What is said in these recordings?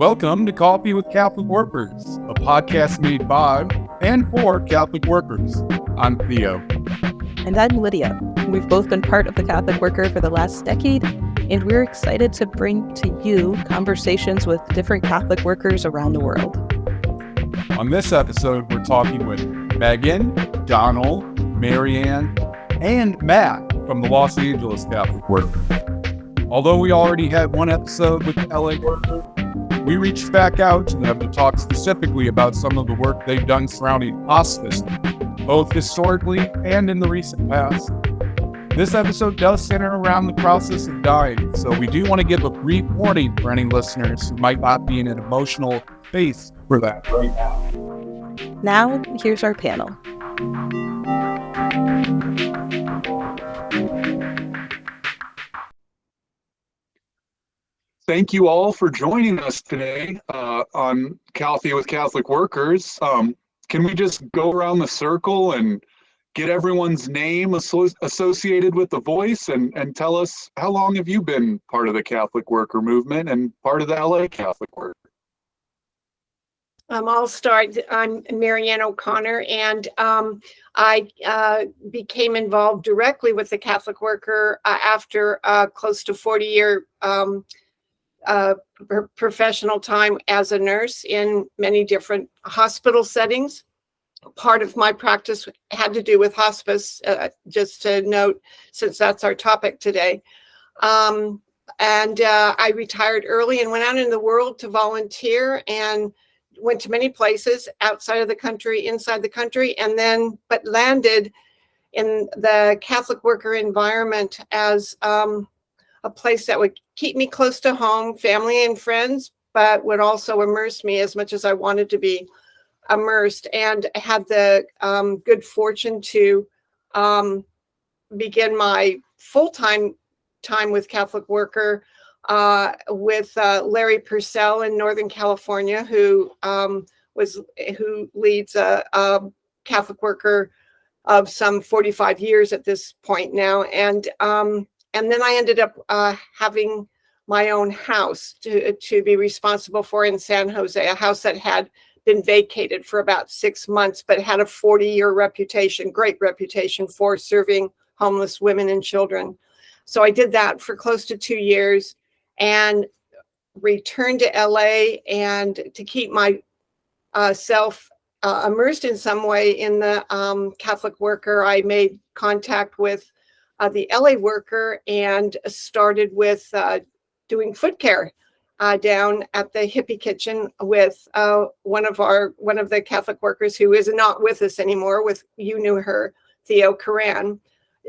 Welcome to Coffee with Catholic Workers, a podcast made by and for Catholic workers. I'm Theo. And I'm Lydia. We've both been part of the Catholic Worker for the last decade, and we're excited to bring to you conversations with different Catholic workers around the world. On this episode, we're talking with Megan, Donald, Marianne, and Matt from the Los Angeles Catholic Worker. Although we already had one episode with the LA Worker, we reached back out to them to talk specifically about some of the work they've done surrounding hospice, both historically and in the recent past. This episode does center around the process of dying, so we do want to give a brief warning for any listeners who might not be in an emotional space for that right now. Now, here's our panel. Thank you all for joining us today on Coffee with Catholic Workers. Can we just go around the circle and get everyone's name associated with the voice and tell us, how long have you been part of the Catholic Worker movement and part of the LA Catholic Worker? I'll start. I'm Marianne O'Connor, and I became involved directly with the Catholic Worker after close to 40-year professional time as a nurse in many different hospital settings. Part of my practice had to do with hospice, just to note, since that's our topic today. And I retired early and went out in the world to volunteer and went to many places outside of the country, inside the country, but landed in the Catholic Worker environment as a place that would keep me close to home, family and friends, but would also immerse me as much as I wanted to be immersed. And I had the good fortune to begin my full-time time with Catholic Worker with Larry Purcell in Northern California, who leads a Catholic Worker of some 45 years at this point now. And then I ended up having my own house to be responsible for in San Jose, a house that had been vacated for about 6 months, but had a 40-year reputation, great reputation for serving homeless women and children. So I did that for close to 2 years and returned to LA, and to keep my self immersed in some way in the Catholic Worker, I made contact with the LA Worker and started with doing foot care down at the Hippie Kitchen with one of the Catholic Workers who is not with us anymore. You knew her, Theo Karan.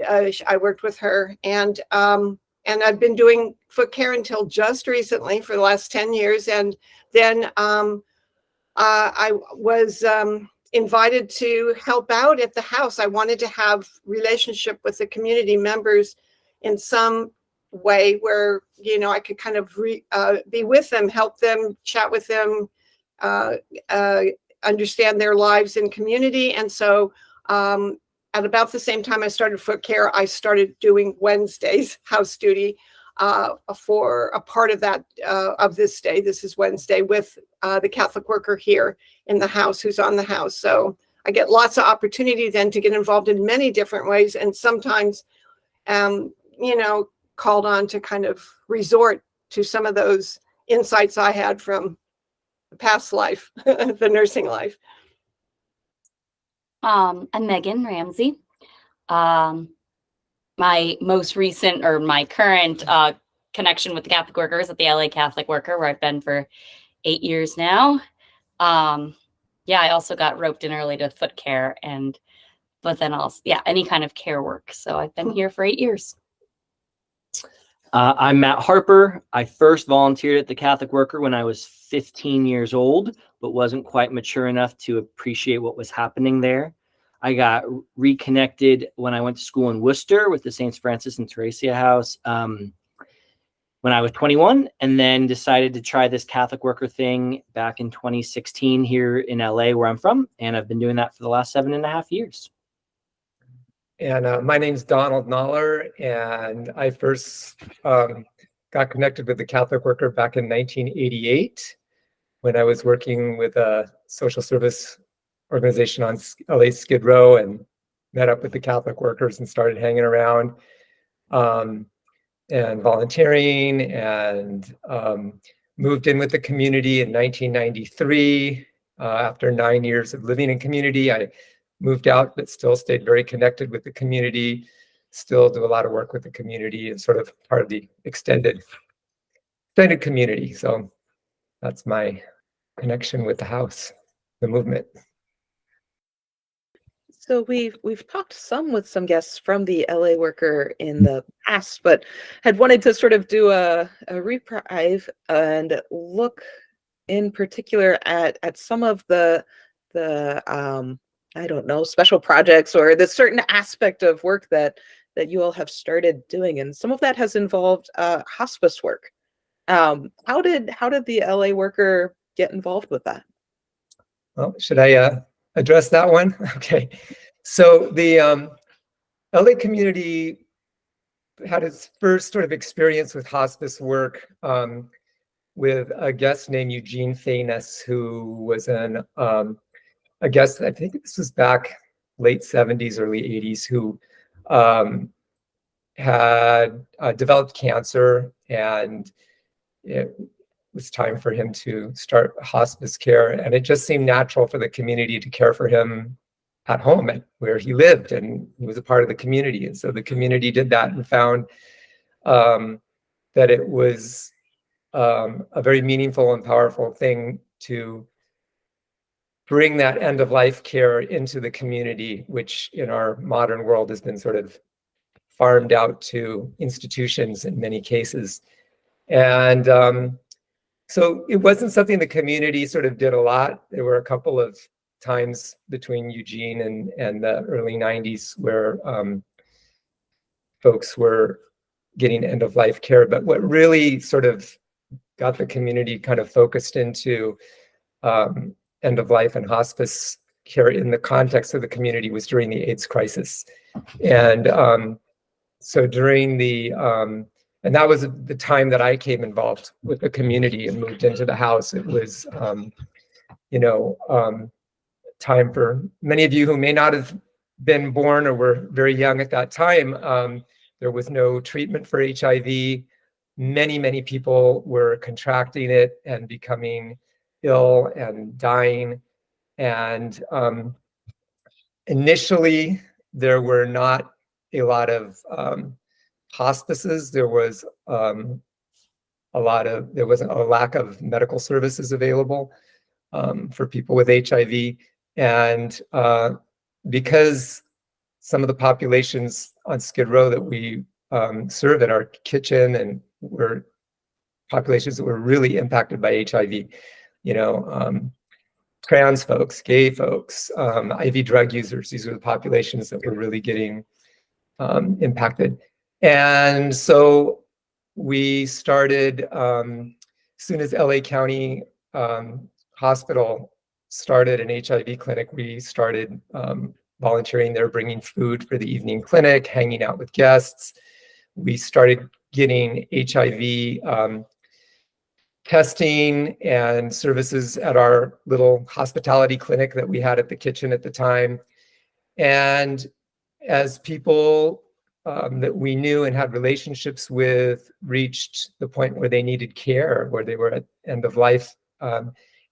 I worked with her, and I've been doing foot care until just recently for the last 10 years. And then I was invited to help out at the house. I wanted to have relationship with the community members in some way where, I could kind of be with them, help them, chat with them, understand their lives in community. And so at about the same time I started foot care, I started doing Wednesdays house duty for a part of that of this day. This is Wednesday with the Catholic Worker here in the house who's on the house. So I get lots of opportunity then to get involved in many different ways, and sometimes called on to kind of resort to some of those insights I had from the past life, the nursing life. I'm Megan Ramsey. My most recent, or my current connection with the Catholic Worker is at the LA Catholic Worker, where I've been for 8 years now. I also got roped in early to foot care, but then also, any kind of care work. So I've been here for 8 years. I'm Matt Harper. I first volunteered at the Catholic Worker when I was 15 years old, but wasn't quite mature enough to appreciate what was happening there. I got reconnected when I went to school in Worcester with the St. Francis and Teresia House when I was 21, and then decided to try this Catholic Worker thing back in 2016 here in LA, where I'm from, and I've been doing that for the last 7.5 years. And my name's Donald Noller, and I first got connected with the Catholic Worker back in 1988. when I was working with a social service organization on LA Skid Row, and met up with the Catholic workers and started hanging around and volunteering, and moved in with the community in 1993. After 9 years of living in community, I moved out, but still stayed very connected with the community, still do a lot of work with the community and sort of part of the extended community. So that's my connection with the house, the movement. So we've talked some with some guests from the LA Worker in the past, but had wanted to sort of do a reprieve and look in particular at some of the I don't know, special projects or the certain aspect of work that you all have started doing, and some of that has involved hospice work. How did the LA Worker get involved with that? Well, should I address that one? Okay. So the LA community had its first sort of experience with hospice work with a guest named Eugene Fainess, who was a guest, I think this was back late 70s, early 80s, who had developed cancer, and it was time for him to start hospice care. And it just seemed natural for the community to care for him at home, where he lived, and he was a part of the community. And so the community did that and found that it was a very meaningful and powerful thing to bring that end of life care into the community, which in our modern world has been sort of farmed out to institutions in many cases. And so it wasn't something the community sort of did a lot. There were a couple of times between Eugene and the early 90s where folks were getting end of life care. But what really sort of got the community kind of focused into end of life and hospice care in the context of the community was during the AIDS crisis. And so during the, and that was the time that I came involved with the community and moved into the house. It was, time for many of you who may not have been born or were very young at that time. There was no treatment for HIV. Many people were contracting it and becoming ill and dying. And initially, there were not a lot of hospices. There was there wasn't a lack of medical services available for people with HIV. And because some of the populations on Skid Row that we serve in our kitchen and were populations that were really impacted by HIV, trans folks, gay folks, IV drug users, these are the populations that were really getting impacted. And so we started, as soon as LA County Hospital started an HIV clinic, we started volunteering there, bringing food for the evening clinic, hanging out with guests. We started getting HIV testing and services at our little hospitality clinic that we had at the kitchen at the time. And as people that we knew and had relationships with reached the point where they needed care, where they were at end of life,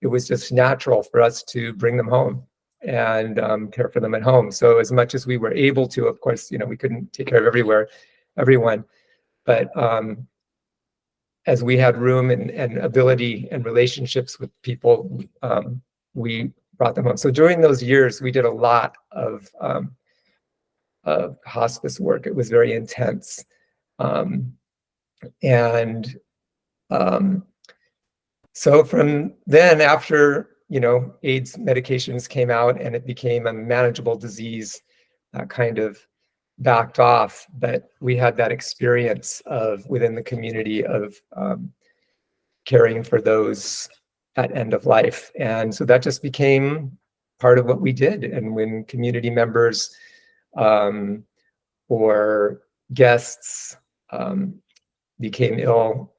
it was just natural for us to bring them home and care for them at home. So as much as we were able to, of course, we couldn't take care of everyone, but as we had room and ability and relationships with people, we brought them home. So during those years, we did a lot of hospice work. It was very intense. So from then, after AIDS medications came out and it became a manageable disease, that kind of backed off. But we had that experience of within the community of caring for those at end of life, and so that just became part of what we did. And when community members or guests became ill,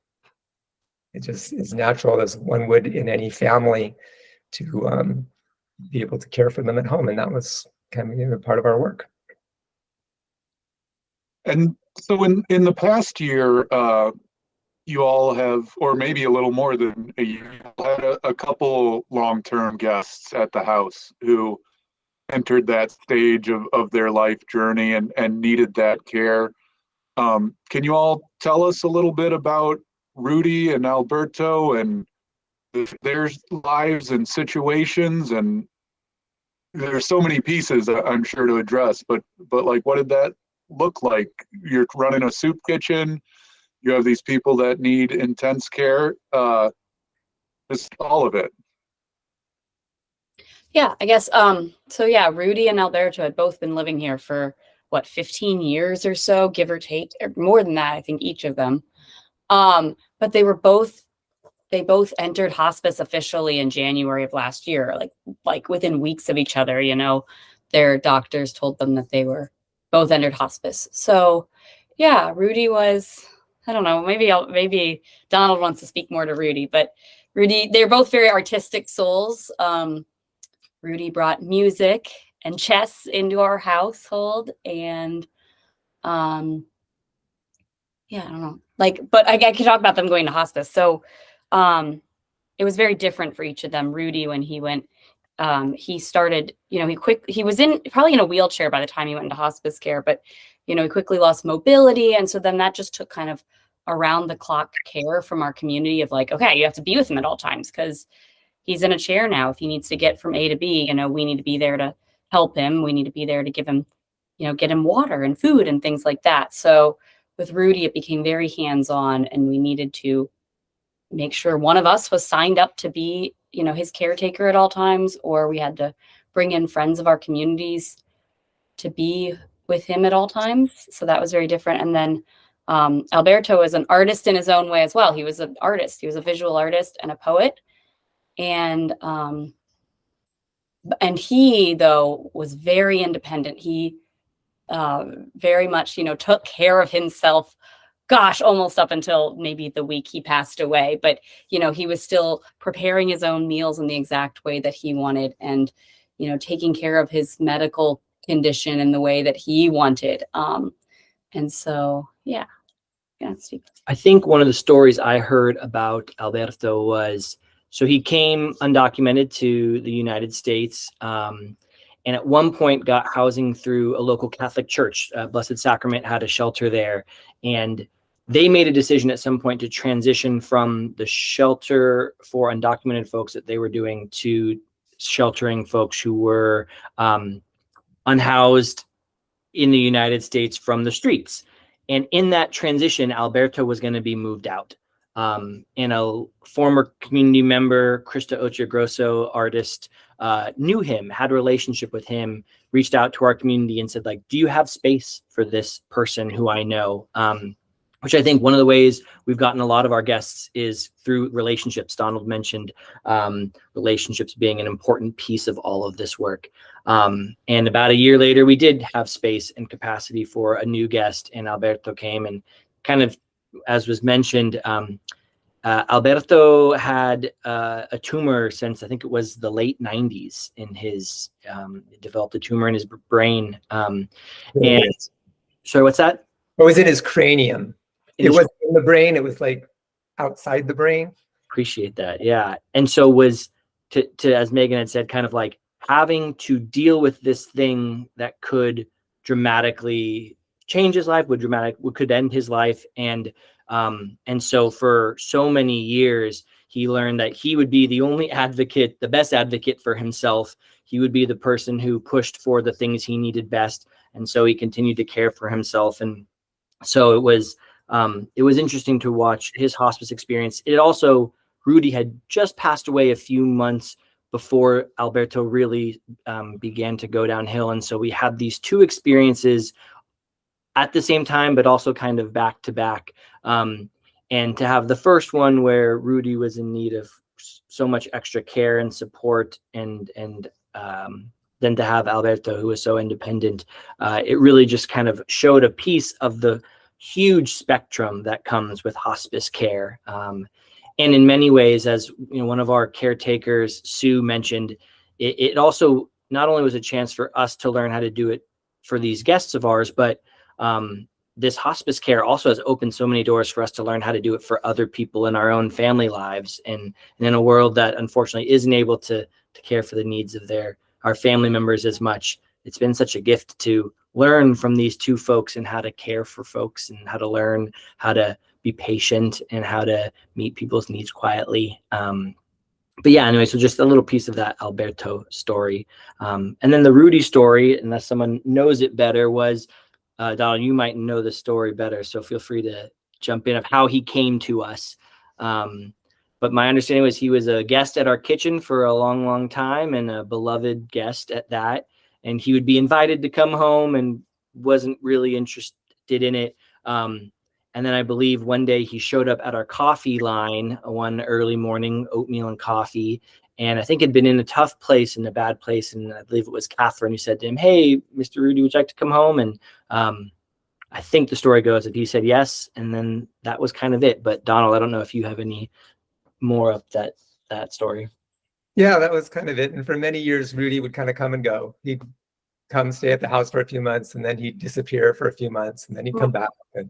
it just is natural, as one would in any family, to be able to care for them at home. And that was kind of a part of our work. And so in the past year, you all have, or maybe a little more than a year, had a couple long-term guests at the house who entered that stage of their life journey and needed that care. Can you all tell us a little bit about Rudy and Alberto and their lives and situations? And there's so many pieces I'm sure to address, but like, what did that look like? You're running a soup kitchen. You have these people that need intense care. Just all of it. Yeah, I guess. So yeah, Rudy and Alberto had both been living here for what, 15 years or so, give or take, or more than that, I think, each of them. But they both entered hospice officially in January of last year, like within weeks of each other. You know, their doctors told them that they were both entered hospice. So yeah, Rudy was, I don't know, maybe Donald wants to speak more to Rudy, but Rudy, they're both very artistic souls. Rudy brought music and chess into our household, and yeah, I don't know, but I could talk about them going to hospice. So it was very different for each of them. Rudy, when he went, he started, you know, he was probably in a wheelchair by the time he went into hospice care, but, you know, he quickly lost mobility. And so then that just took kind of around the clock care from our community of like, okay, you have to be with him at all times because he's in a chair now. If he needs to get from A to B, you know, we need to be there to help him. We need to be there to give him, you know, get him water and food and things like that. So with Rudy, it became very hands-on, and we needed to make sure one of us was signed up to be, you know, his caretaker at all times, or we had to bring in friends of our communities to be with him at all times. So that was very different. And then Alberto is an artist in his own way as well. He was an artist. He was a visual artist and a poet. And he, though, was very independent. He very much, you know, took care of himself, gosh, almost up until maybe the week he passed away. But, you know, he was still preparing his own meals in the exact way that he wanted, and, you know, taking care of his medical condition in the way that he wanted. And so, yeah. Steve. I think one of the stories I heard about Alberto was, so he came undocumented to the United States, and at one point got housing through a local Catholic church. Blessed Sacrament had a shelter there, and they made a decision at some point to transition from the shelter for undocumented folks that they were doing to sheltering folks who were unhoused in the United States from the streets. And in that transition, Alberto was going to be moved out. And a former community member, Krista Ochogrosso, artist, knew him, had a relationship with him, reached out to our community and said, like, do you have space for this person who I know? Which I think one of the ways we've gotten a lot of our guests is through relationships. Donald mentioned relationships being an important piece of all of this work. And about a year later, we did have space and capacity for a new guest, and Alberto came, and kind of, as was mentioned, Alberto had a tumor since, I think it was the late 90s in his, developed a tumor in his brain. And sorry, what's that? It was in his cranium. It wasn't in the brain. It was like outside the brain. Appreciate that. Yeah. And so was to as Megan had said, kind of like having to deal with this thing that could dramatically change his life, could end his life. And so for so many years, he learned that he would be the only advocate, the best advocate for himself. He would be the person who pushed for the things he needed best. And so he continued to care for himself. And so it was interesting to watch his hospice experience. It also, Rudy had just passed away a few months before Alberto really began to go downhill. And so we had these two experiences at the same time, but also kind of back to back. And to have the first one where Rudy was in need of so much extra care and support, and then to have Alberto, who was so independent, it really just kind of showed a piece of the huge spectrum that comes with hospice care. And in many ways, as you know, one of our caretakers, Sue, mentioned, it also not only was a chance for us to learn how to do it for these guests of ours, but this hospice care also has opened so many doors for us to learn how to do it for other people in our own family lives, and in a world that unfortunately isn't able to care for the needs of our family members as much. It's been such a gift to learn from these two folks and how to care for folks and how to learn how to be patient and how to meet people's needs quietly. But yeah, anyway, so just a little piece of that Alberto story. And then the Rudy story, unless someone knows it better, was, Donald, you might know the story better, so feel free to jump in of how he came to us. But my understanding was he was a guest at our kitchen for a long, long time, and a beloved guest at that. And he would be invited to come home and wasn't really interested in it. And then I believe one day he showed up at our coffee line one early morning, oatmeal and coffee. And I think had been in a tough place, in a bad place. And I believe it was Catherine who said to him, "Hey, Mr. Rudy, would you like to come home?" And I think the story goes that he said yes. And then that was kind of it. But Donald, I don't know if you have any more of that story. Yeah, that was kind of it. And for many years, Rudy would kind of come and go. He'd come stay at the house for a few months, and then he'd disappear for a few months, and then he'd come back. And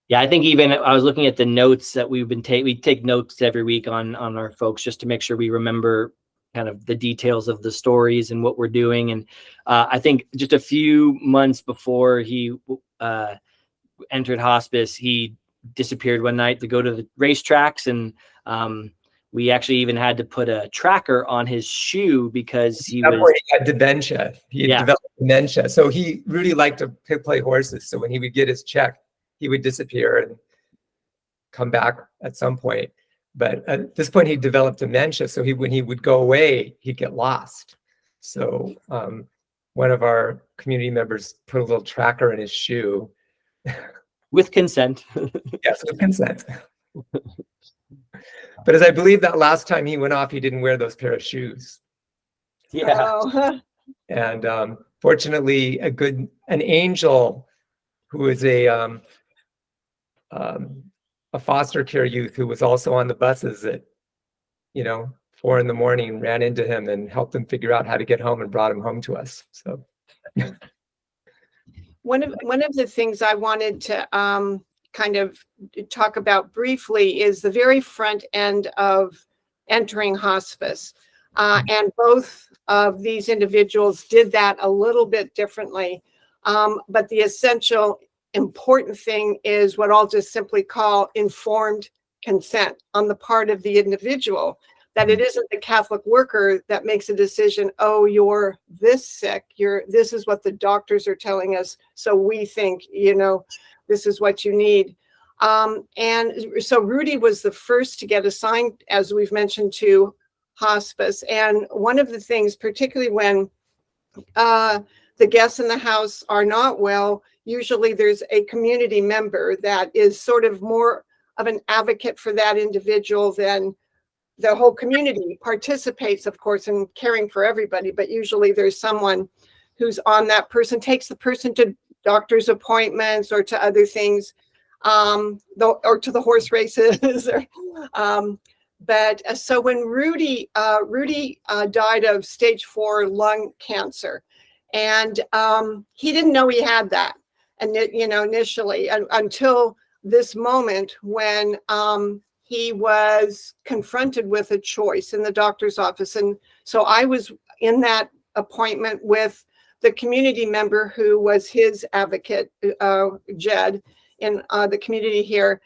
yeah, I think even I was looking at the notes that we take notes every week on our folks just to make sure we remember kind of the details of the stories and what we're doing. And I think just a few months before he entered hospice, he disappeared one night to go to the racetracks, and we actually even had to put a tracker on his shoe because he had dementia. He had developed dementia. So Rudy liked to play horses. So when he would get his check, he would disappear and come back at some point. But at this point, he developed dementia. So when he would go away, he'd get lost. So one of our community members put a little tracker in his shoe. With consent. Yes, with consent. But as I believe that last time he went off, he didn't wear those pair of shoes. Yeah. Oh. And fortunately, an angel who is a foster care youth who was also on the buses at 4 a.m, ran into him and helped him figure out how to get home and brought him home to us. So one of the things I wanted to kind of talk about briefly is the very front end of entering hospice. And both of these individuals did that a little bit differently. But the essential important thing is what I'll just simply call informed consent on the part of the individual, that it isn't the Catholic worker that makes a decision, oh, you're this sick, this is what the doctors are telling us, so we think, this is what you need. And so Rudy was the first to get assigned, as we've mentioned, to hospice. And one of the things, particularly when the guests in the house are not well, usually there's a community member that is sort of more of an advocate for that individual than the whole community participates, of course, in caring for everybody. But usually there's someone who's on that person, takes the person to doctor's appointments or to other things, or to the horse races. But so when Rudy died of stage 4 lung cancer, and he didn't know he had that, and initially, until this moment when he was confronted with a choice in the doctor's office. And so I was in that appointment with the community member who was his advocate, Jed, in the community here,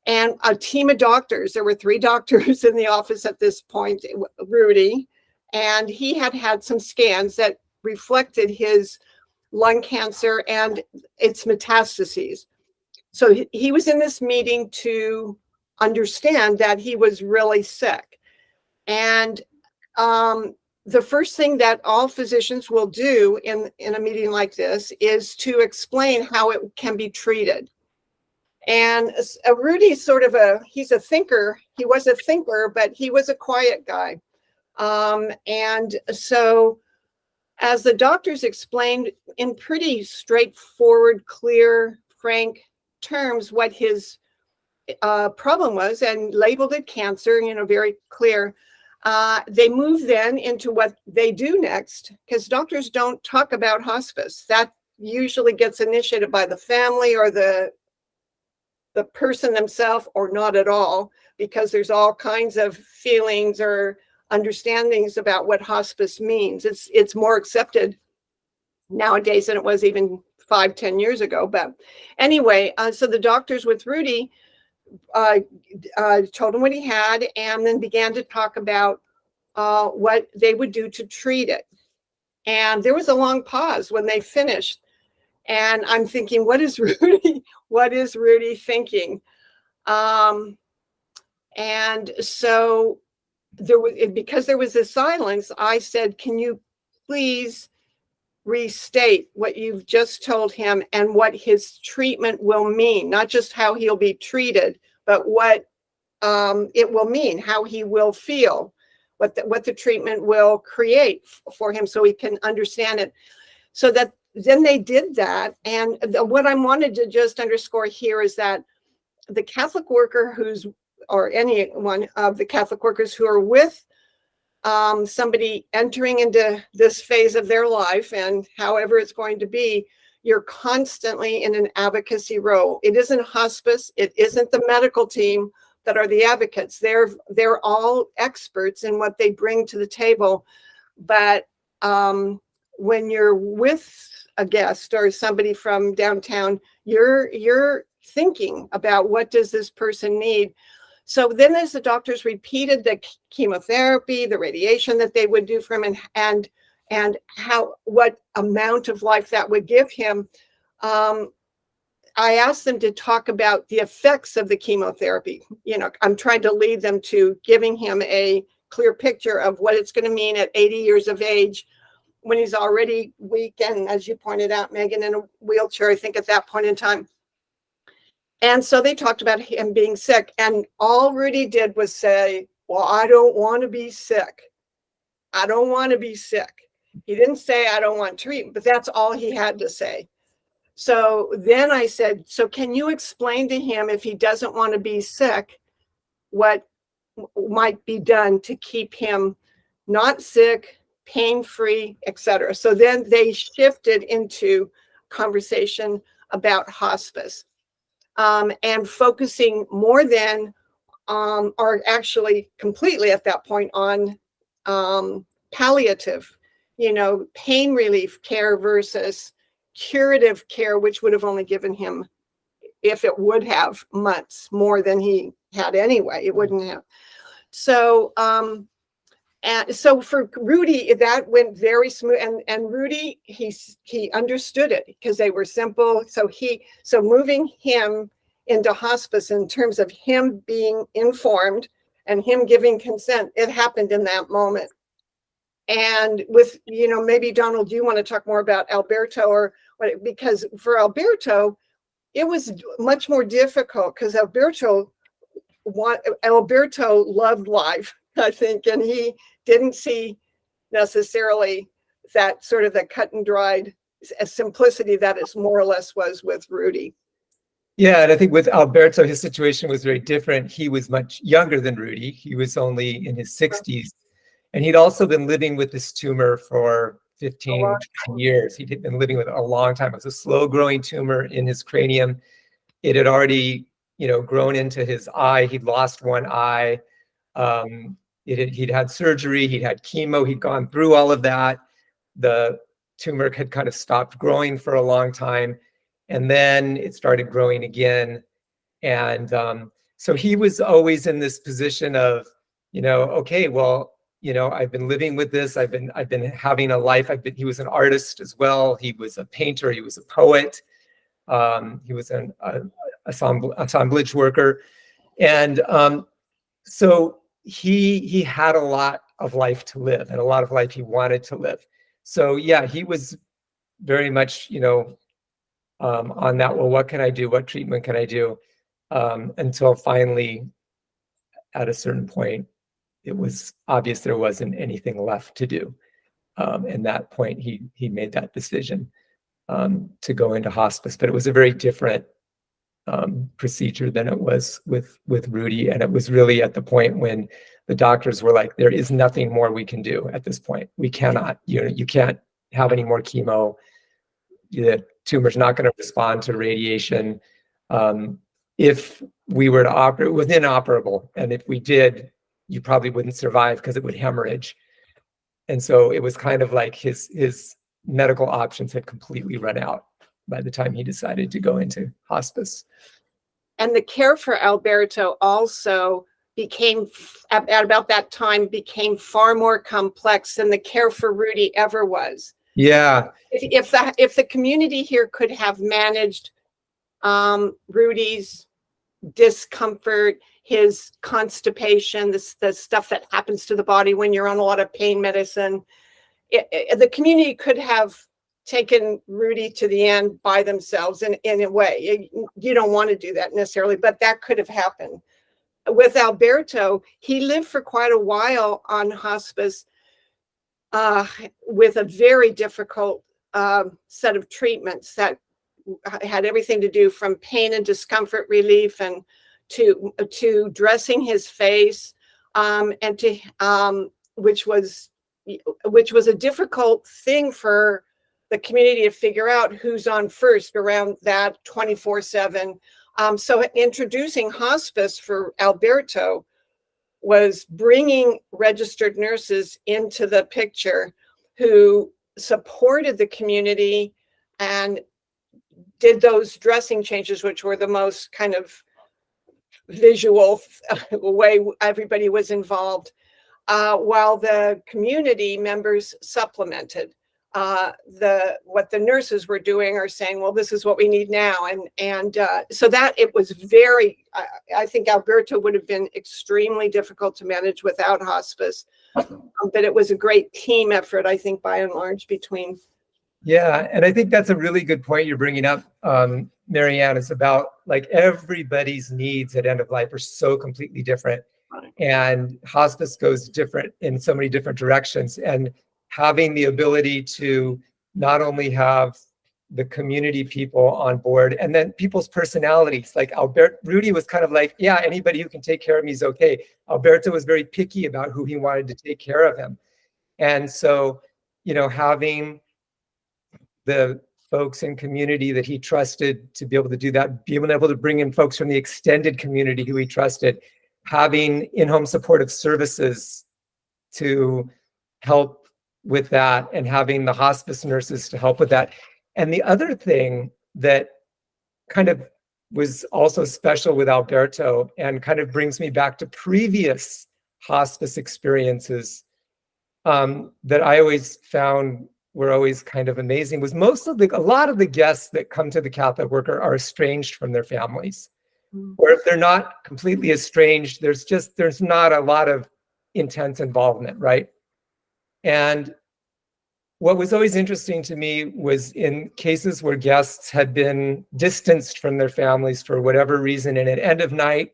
and a team of doctors. There were 3 doctors in the office at this point, Rudy, and he had some scans that reflected his lung cancer and its metastases. So he was in this meeting to understand that he was really sick. And the first thing that all physicians will do in a meeting like this is to explain how it can be treated. And Rudy's he's a thinker. He was a thinker, but he was a quiet guy. And so as the doctors explained in pretty straightforward, clear, frank terms what his problem was and labeled it cancer, very clear. They moved then into what they do next, because doctors don't talk about hospice. That usually gets initiated by the family or the person themselves, or not at all, because there's all kinds of feelings or understandings about what hospice means. It's more accepted nowadays than it was even 5-10 years ago. But anyway, so the doctors with Rudy told him what he had, and then began to talk about what they would do to treat it. And there was a long pause when they finished. And I'm thinking, what is Rudy thinking? And so because there was this silence, I said, can you please restate what you've just told him and what his treatment will mean, not just how he'll be treated, but what it will mean, how he will feel, what the treatment will create for him, so he can understand it. So that then they did that. And what I wanted to just underscore here is that the Catholic worker or any one of the Catholic workers who are with somebody entering into this phase of their life, and however it's going to be, you're constantly in an advocacy role. It isn't hospice. It isn't the medical team that are the advocates. They're all experts in what they bring to the table. But when you're with a guest or somebody from downtown, you're thinking about, what does this person need? So then as the doctors repeated the chemotherapy, the radiation that they would do for him, and what amount of life that would give him, I asked them to talk about the effects of the chemotherapy. I'm trying to lead them to giving him a clear picture of what it's going to mean at 80 years of age, when he's already weak, and as you pointed out, Megan, in a wheelchair, I think, at that point in time. And so they talked about him being sick, and all Rudy did was say, well, I don't want to be sick. I don't want to be sick. He didn't say, I don't want treatment, but that's all he had to say. So then I said, so can you explain to him, if he doesn't want to be sick, what might be done to keep him not sick, pain-free, etc. So then they shifted into conversation about hospice, and focusing more than, or actually completely at that point, on palliative, pain relief care versus curative care, which would have only given him, if it would have, months more than he had anyway. It wouldn't have. So and so for Rudy, that went very smooth, and Rudy, he understood it because they were simple. So moving him into hospice, in terms of him being informed and him giving consent, it happened in that moment. And with, maybe Donald, do you want to talk more about Alberto, or what? Because for Alberto, it was much more difficult, because Alberto loved life, I think, and he didn't see necessarily that sort of the cut and dried simplicity that it more or less was with Rudy. Yeah, and I think with Alberto, his situation was very different. He was much younger than Rudy. He was only in his 60s. And he'd also been living with this tumor for 15 years. He'd been living with it a long time. It was a slow-growing tumor in his cranium. It had already, grown into his eye. He'd lost one eye. He'd had surgery. He'd had chemo. He'd gone through all of that. The tumor had kind of stopped growing for a long time. And then it started growing again. And so he was always in this position of, okay, well, I've been living with this. I've been having a life. He was an artist as well. He was a painter. He was a poet. He was an assemblage worker. And so he had a lot of life to live, and a lot of life he wanted to live. So yeah, he was very much, on that, well, what can I do? What treatment can I do? Until finally, at a certain point, it was obvious there wasn't anything left to do. And that point, he made that decision to go into hospice. But it was a very different procedure than it was with Rudy. And it was really at the point when the doctors were like, there is nothing more we can do at this point. We cannot, you can't have any more chemo. The tumor's not going to respond to radiation. If we were to operate, it was inoperable. And if we did, you probably wouldn't survive because it would hemorrhage. And so it was kind of like his medical options had completely run out by the time he decided to go into hospice. And the care for Alberto also became, at about that time, became far more complex than the care for Rudy ever was. Yeah. If the community here could have managed Rudy's discomfort, his constipation, the stuff that happens to the body when you're on a lot of pain medicine, the community could have taken Rudy to the end by themselves in a way. You don't want to do that necessarily, but that could have happened. With Alberto, he lived for quite a while on hospice with a very difficult set of treatments that had everything to do from pain and discomfort relief and to dressing his face and to which was a difficult thing for the community to figure out who's on first around that 24/7. So introducing hospice for Alberto was bringing registered nurses into the picture who supported the community and did those dressing changes, which were the most kind of visual way everybody was involved, while the community members supplemented what the nurses were doing or saying, well, this is what we need now. And so that it was very, I think Alberto would have been extremely difficult to manage without hospice, but it was a great team effort, I think, by and large between. Yeah, and I think that's a really good point you're bringing up, Marianne. It's about like everybody's needs at end of life are so completely different, and hospice goes different in so many different directions. And having the ability to not only have the community people on board and then people's personalities, like Rudy was kind of like, yeah, anybody who can take care of me is okay. Alberto was very picky about who he wanted to take care of him. And so, having the folks in community that he trusted to be able to do that, being able to bring in folks from the extended community who he trusted, having in-home supportive services to help with that, and having the hospice nurses to help with that. And the other thing that kind of was also special with Alberto and kind of brings me back to previous hospice experiences that I always found were always kind of amazing was a lot of the guests that come to the Catholic Worker are estranged from their families. Or if they're not completely estranged, there's not a lot of intense involvement, right? And what was always interesting to me was in cases where guests had been distanced from their families for whatever reason, and at end of night,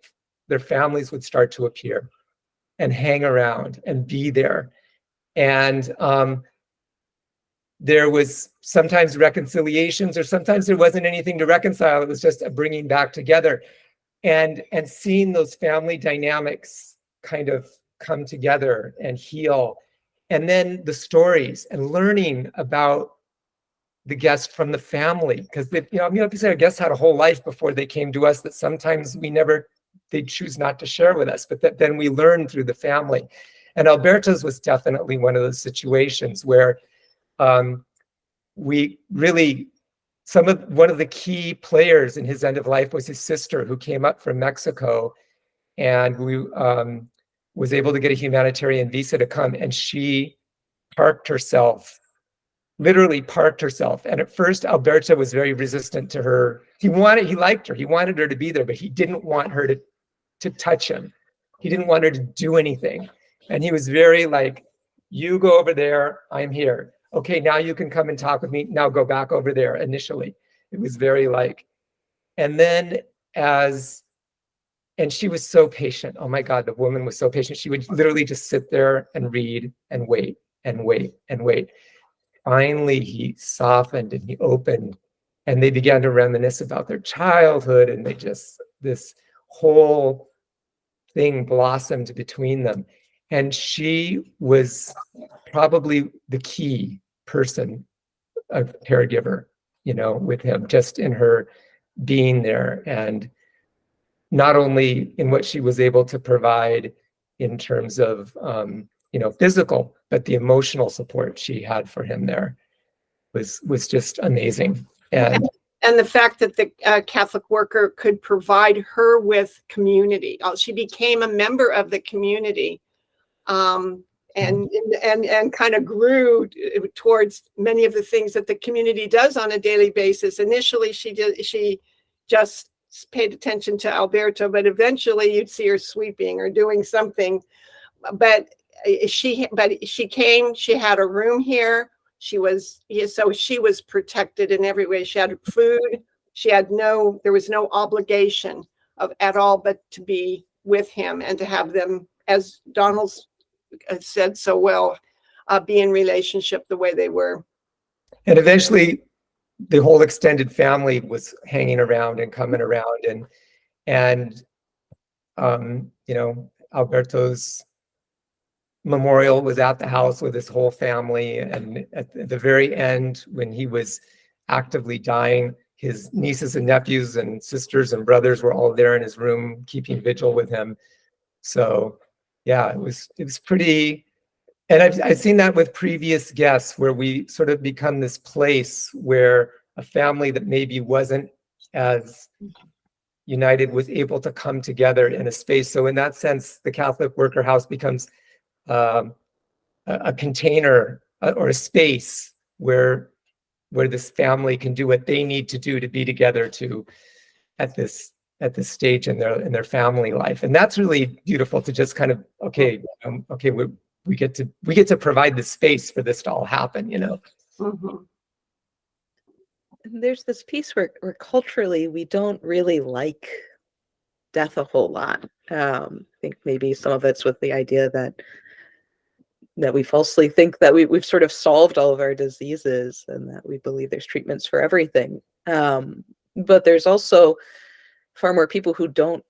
their families would start to appear and hang around and be there. And there was sometimes reconciliations, or sometimes there wasn't anything to reconcile. It was just a bringing back together, and seeing those family dynamics kind of come together and heal. And then the stories and learning about the guest from the family, because obviously our guests had a whole life before they came to us that sometimes they choose not to share with us, but then we learn through the family. And Alberto's was definitely one of those situations where we really, one of the key players in his end of life was his sister, who came up from Mexico, and we was able to get a humanitarian visa to come, and she literally parked herself. And at first, Alberto was very resistant to her. He liked her. He wanted her to be there, but he didn't want her to touch him. He didn't want her to do anything. And he was very like, you go over there, I'm here. Okay, now you can come and talk with me. Now go back over there. Initially, it was very like, and then and she was so patient. Oh my God, the woman was so patient. She would literally just sit there and read and wait and wait and wait. Finally, he softened and he opened and they began to reminisce about their childhood, and this whole thing blossomed between them. And she was probably the key person, a caregiver, with him, just in her being there, and not only in what she was able to provide in terms of physical, but the emotional support she had for him there was just amazing. And the fact that the Catholic worker could provide her with community. She became a member of the community, and kind of grew towards many of the things that the community does on a daily basis. Initially, she just paid attention to Alberto, but eventually you'd see her sweeping or doing something. But she came. She had a room here. She was protected in every way. She had food. There was no obligation at all, but to be with him and to have them, as Donald's said so well, be in relationship the way they were. And eventually the whole extended family was hanging around and coming around, and Alberto's memorial was at the house with his whole family. And at the very end, when he was actively dying, his nieces and nephews and sisters and brothers were all there in his room keeping vigil with him. So yeah, it was pretty. And I've seen that with previous guests, where we sort of become this place where a family that maybe wasn't as united was able to come together in a space. So in that sense, the Catholic Worker House becomes a container or a space where this family can do what they need to do to be together at this stage in their family life. And that's really beautiful, to just kind of, we get to provide the space for this to all happen, Mm-hmm. And there's this piece where culturally we don't really like death a whole lot. I think maybe some of it's with the idea that we falsely think that we've sort of solved all of our diseases, and that we believe there's treatments for everything. But there's also far more people who don't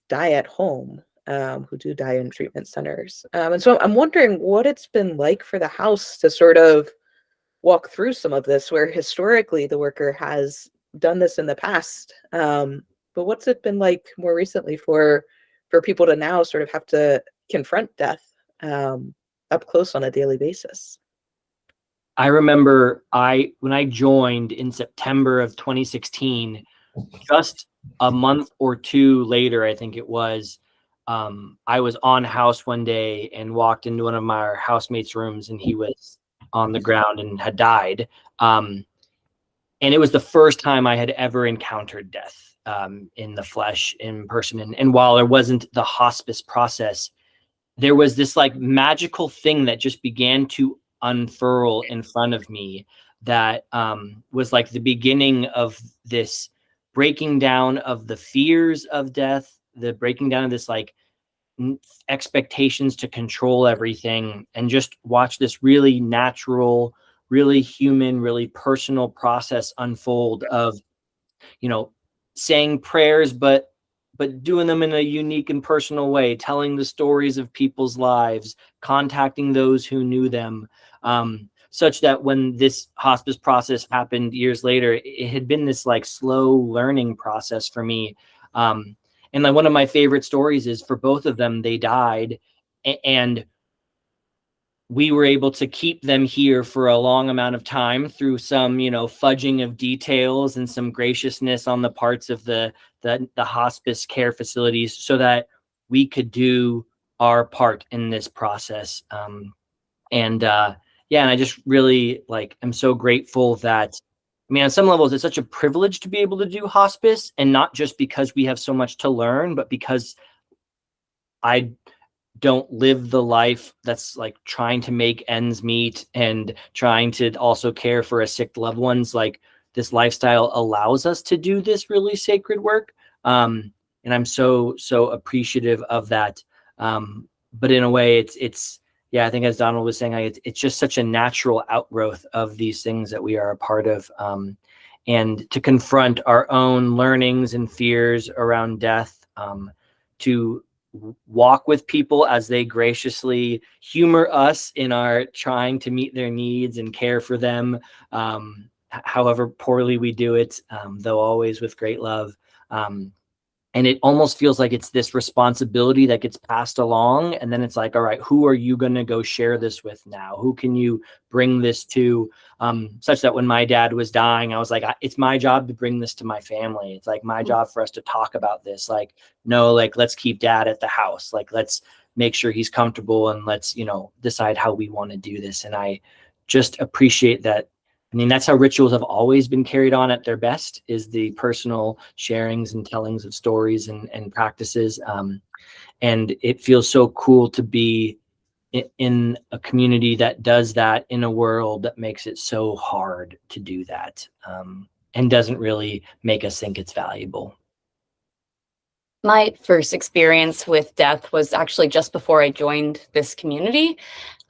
die at home, who do die in treatment centers. And so I'm wondering what it's been like for the house to sort of walk through some of this, where historically the worker has done this in the past. But what's it been like more recently for people to now sort of have to confront death up close on a daily basis? I remember when I joined in September of 2016, just a month or two later, I think it was, I was on house one day and walked into one of my housemates' rooms, and he was on the ground and had died. And it was the first time I had ever encountered death in the flesh, in person. And while there wasn't the hospice process, there was this like magical thing that just began to unfurl in front of me that was like the beginning of this breaking down of the fears of death, the breaking down of this like expectations to control everything, and just watch this really natural, really human, really personal process unfold of, saying prayers, but doing them in a unique and personal way, telling the stories of people's lives, contacting those who knew them, such that when this hospice process happened years later, it had been this like slow learning process for me. And like one of my favorite stories is, for both of them, they died, and we were able to keep them here for a long amount of time through some, fudging of details and some graciousness on the parts of the hospice care facilities, so that we could do our part in this process. And I just really I'm so grateful that, on some levels, it's such a privilege to be able to do hospice, and not just because we have so much to learn, but because I don't live the life that's like trying to make ends meet and trying to also care for a sick loved ones. Like, this lifestyle allows us to do this really sacred work. And I'm so appreciative of that. But in a way, it's I think, as Donald was saying, it's just such a natural outgrowth of these things that we are a part of. and to confront our own learnings and fears around death, to walk with people as they graciously humor us in our trying to meet their needs and care for them, however poorly we do it, though always with great love. And it almost feels like it's this responsibility that gets passed along. And then it's like, all right, who are you going to go share this with now? Who can you bring this to? Such that when my dad was dying, I was like, it's my job to bring this to my family. It's like my job for us to talk about this. Like, no, like, let's keep dad at the house. Like, let's make sure he's comfortable, and let's, decide how we want to do this. And I just appreciate that. I mean, that's how rituals have always been carried on at their best, is the personal sharings and tellings of stories and practices. And it feels so cool to be in a community that does that in a world that makes it so hard to do that, and doesn't really make us think it's valuable. My first experience with death was actually just before I joined this community.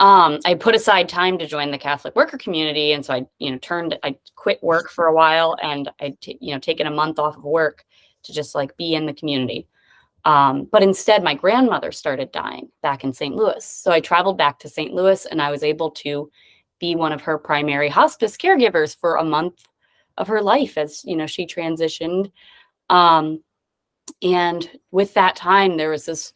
I put aside time to join the Catholic worker community. And so I quit work for a while, and I'd taken a month off of work to just like be in the community. But instead, my grandmother started dying back in St. Louis. So I traveled back to St. Louis, and I was able to be one of her primary hospice caregivers for a month of her life as, she transitioned. And with that time, there was this,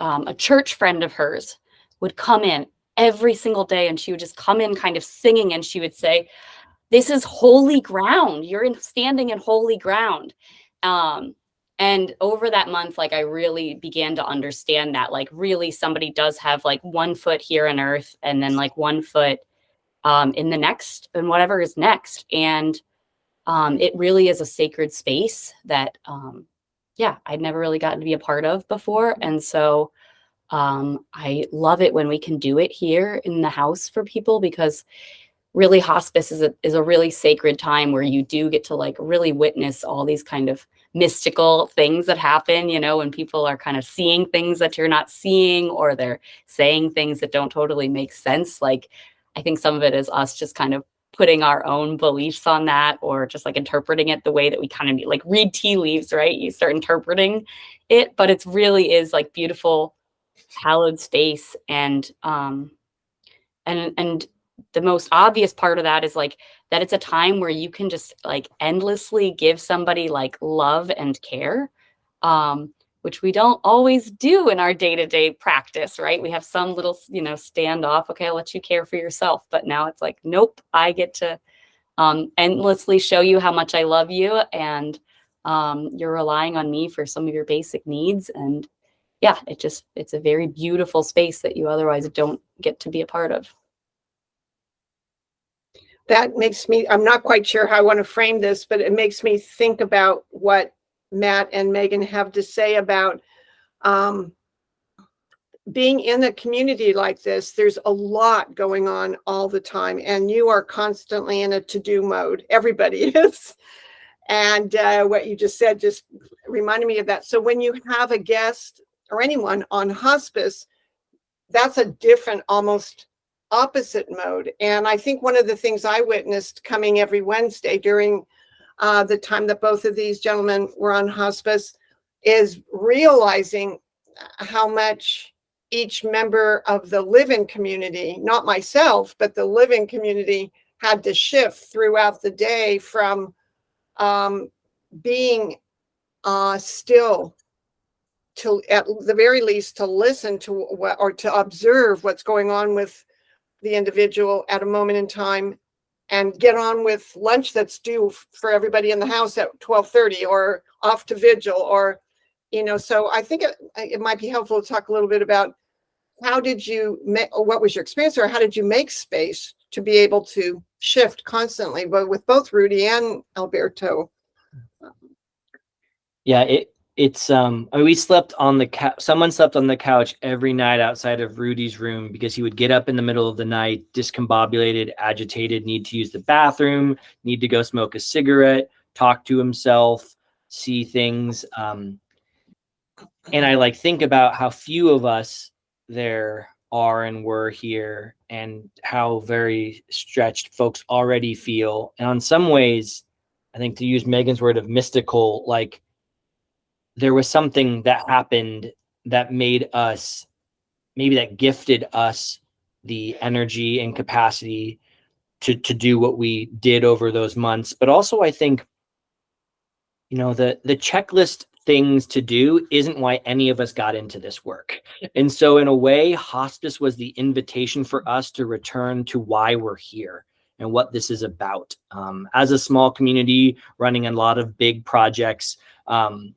a church friend of hers would come in every single day, and she would just come in kind of singing, and she would say, "This is holy ground. You're standing in holy ground." And over that month, like, I really began to understand that, like, really somebody does have like one foot here on earth, and then like one foot in the next, and whatever is next. And it really is a sacred space that, I'd never really gotten to be a part of before. And so I love it when we can do it here in the house for people, because really hospice is a really sacred time where you do get to like really witness all these kind of mystical things that happen, when people are kind of seeing things that you're not seeing, or they're saying things that don't totally make sense. Like, I think some of it is us just kind of putting our own beliefs on that, or just like interpreting it the way that we kind of like read tea leaves, right? You start interpreting it, but it's really is like beautiful, hallowed space. And the most obvious part of that is like that it's a time where you can just like endlessly give somebody like love and care, which we don't always do in our day-to-day practice, right? We have some little, standoff. Okay, I'll let you care for yourself. But now it's like, nope, I get to endlessly show you how much I love you, and you're relying on me for some of your basic needs. And yeah, it's a very beautiful space that you otherwise don't get to be a part of. That makes me, I'm not quite sure how I want to frame this, but it makes me think about what Matt and Megan have to say about being in a community like this. There's a lot going on all the time, and you are constantly in a to-do mode. Everybody is. And what you just said just reminded me of that. So when you have a guest or anyone on hospice, that's a different, almost opposite mode. And I think one of the things I witnessed coming every Wednesday during the time that both of these gentlemen were on hospice is realizing how much each member of the live-in community, not myself, but the live-in community, had to shift throughout the day from being still, to at the very least to listen to what, or to observe what's going on with the individual at a moment in time, and get on with lunch that's due for everybody in the house at 12:30, or off to vigil, or so I think it might be helpful to talk a little bit about how did you make, or what was your experience, or how did you make space to be able to shift constantly, but with both Rudy and Alberto. Yeah, it's we slept on the couch. Someone slept on the couch every night outside of Rudy's room, because he would get up in the middle of the night, discombobulated, agitated, need to use the bathroom, need to go smoke a cigarette, talk to himself, see things. And I like think about how few of us there are and were here, and how very stretched folks already feel. And on some ways, I think, to use Megan's word of mystical, like there was something that happened that made us, maybe that gifted us the energy and capacity to do what we did over those months. But also, I think, you know, the checklist things to do isn't why any of us got into this work. And so in a way, hospice was the invitation for us to return to why we're here and what this is about. As a small community running a lot of big projects,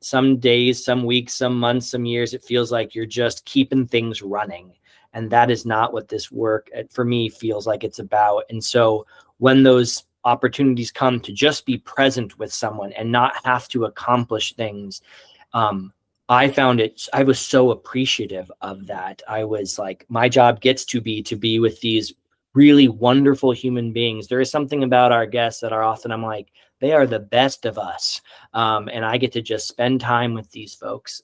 some days, some weeks, some months, some years, it feels like you're just keeping things running. And that is not what this work, for me, feels like it's about. And so when those opportunities come to just be present with someone and not have to accomplish things, I found it, I was so appreciative of that. I was like, my job gets to be with these really wonderful human beings. There is something about our guests that are often, I'm like, they are the best of us. And I get to just spend time with these folks.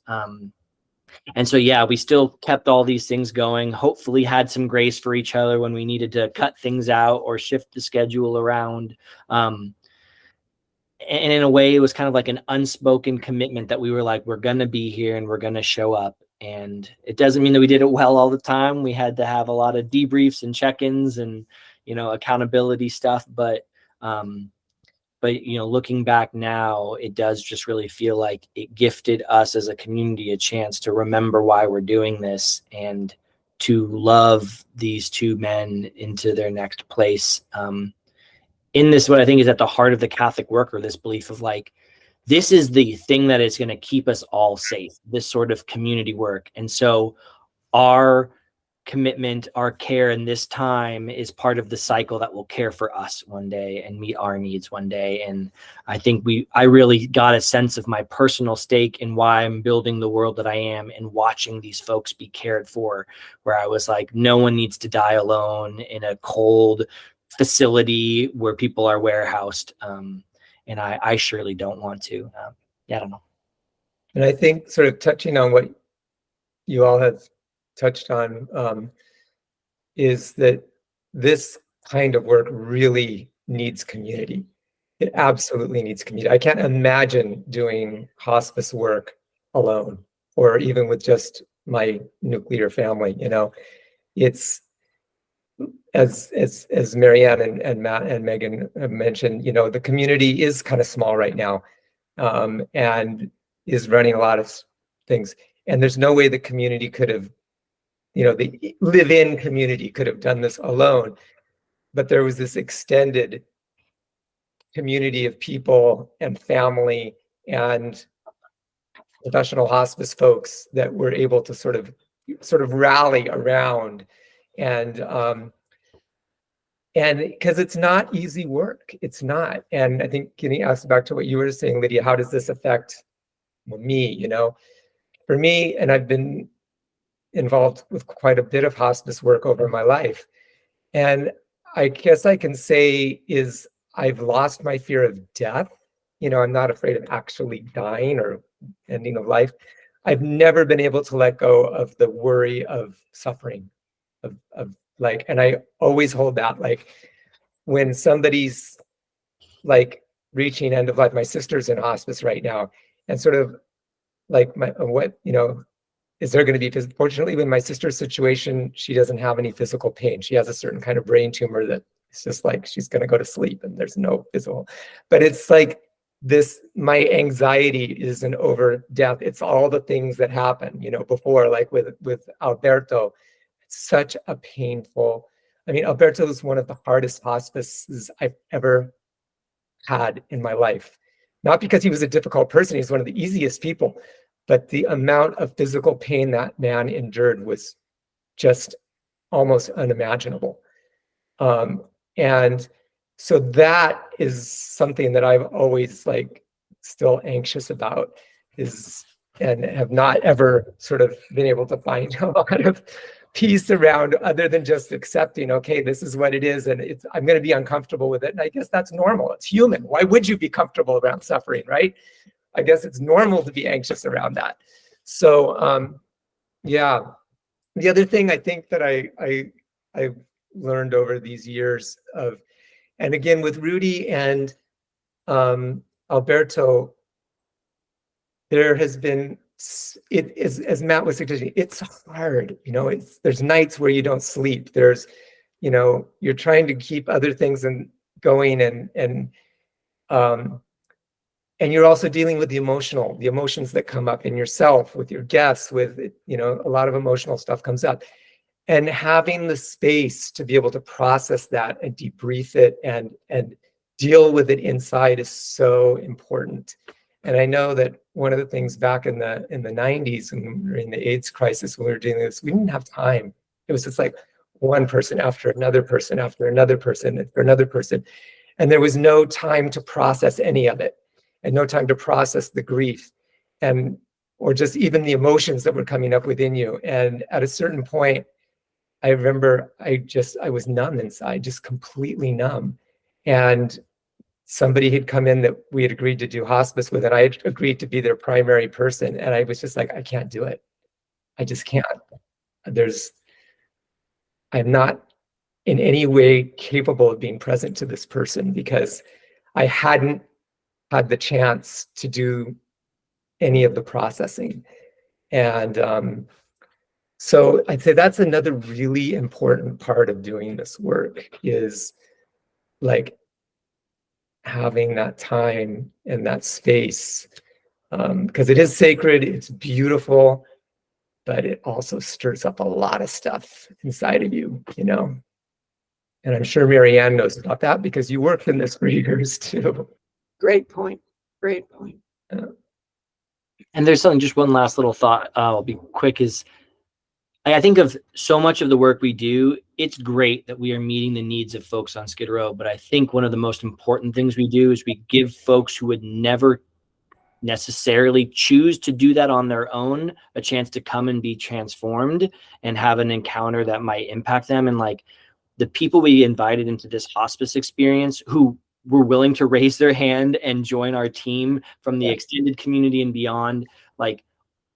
And so, yeah, we still kept all these things going, hopefully had some grace for each other when we needed to cut things out or shift the schedule around. And in a way, it was kind of like an unspoken commitment that we were like, we're going to be here and we're going to show up. And it doesn't mean that we did it well all the time. We had to have a lot of debriefs and check-ins and, you know, accountability stuff. But you know, looking back now, it does just really feel like it gifted us as a community a chance to remember why we're doing this and to love these two men into their next place. In this, what I think is at the heart of the Catholic worker, this belief of like, this is the thing that is going to keep us all safe, this sort of community work. And so our commitment, our care in this time is part of the cycle that will care for us one day and meet our needs one day. And I think I really got a sense of my personal stake in why I'm building the world that I am and watching these folks be cared for, where I was like, no one needs to die alone in a cold facility where people are warehoused. And I surely don't want to. Yeah, I don't know. And I think, sort of touching on what you all have touched on, is that this kind of work really needs community. It absolutely needs community. I can't imagine doing hospice work alone, or even with just my nuclear family. You know, it's, as Marianne and Matt and Megan have mentioned, you know, the community is kind of small right now, and is running a lot of things. And there's no way the community could have, you know, the live-in community could have done this alone. But there was this extended community of people and family and professional hospice folks that were able to sort of rally around. And because it's not easy work, it's not. And I think getting asked back to what you were saying, Lydia, how does this affect me? You know, for me, and I've been involved with quite a bit of hospice work over my life, and I guess I can say is I've lost my fear of death. You know, I'm not afraid of actually dying or ending of life. I've never been able to let go of the worry of suffering, of like, and I always hold that, like, when somebody's like reaching end of life, my sister's in hospice right now, and sort of like, what, you know, is there going to be, fortunately with my sister's situation, she doesn't have any physical pain. She has a certain kind of brain tumor that it's just like, she's going to go to sleep and there's no physical, but it's like this, my anxiety isn't over death. It's all the things that happen, you know, before, like with Alberto. Such a painful, I mean, Alberto is one of the hardest hospices I've ever had in my life. Not because he was a difficult person, he's one of the easiest people, but the amount of physical pain that man endured was just almost unimaginable. And so that is something that I've always like still anxious about, is, and have not ever sort of been able to find a lot of peace around, other than just accepting, okay, this is what it is, and I'm going to be uncomfortable with it. And I guess that's normal. It's human. Why would you be comfortable around suffering, right? I guess it's normal to be anxious around that. So, yeah. The other thing I think that I've learned over these years of, and again with Rudy and Alberto, there has been, as Matt was suggesting, it's hard, there's nights where you don't sleep. There's, you're trying to keep other things going, and you're also dealing with the emotions that come up in yourself, with your guests, with, a lot of emotional stuff comes up. And having the space to be able to process that and debrief it and deal with it inside is so important. And I know that one of the things back in the 90s, when we were in the AIDS crisis, when we were dealing with this, we didn't have time. It was just like one person after another person after another person after another person. And there was no time to process any of it, and no time to process the grief or just even the emotions that were coming up within you. And at a certain point, I remember I was numb inside, just completely numb. And somebody had come in that we had agreed to do hospice with, and I had agreed to be their primary person. And I was just like, I can't do it. I just can't. I'm not in any way capable of being present to this person, because I hadn't had the chance to do any of the processing. And so I'd say that's another really important part of doing this work, is like having that time and that space, because it is sacred, it's beautiful, but it also stirs up a lot of stuff inside of you, And I'm sure Marianne knows about that, because you worked in this for years too. Great point. Great point. And there's just one last little thought. I'll be quick. Is I think of so much of the work we do. It's great that we are meeting the needs of folks on Skid Row, but I think one of the most important things we do is we give folks who would never necessarily choose to do that on their own a chance to come and be transformed and have an encounter that might impact them. And like the people we invited into this hospice experience who were willing to raise their hand and join our team from the extended community and beyond, like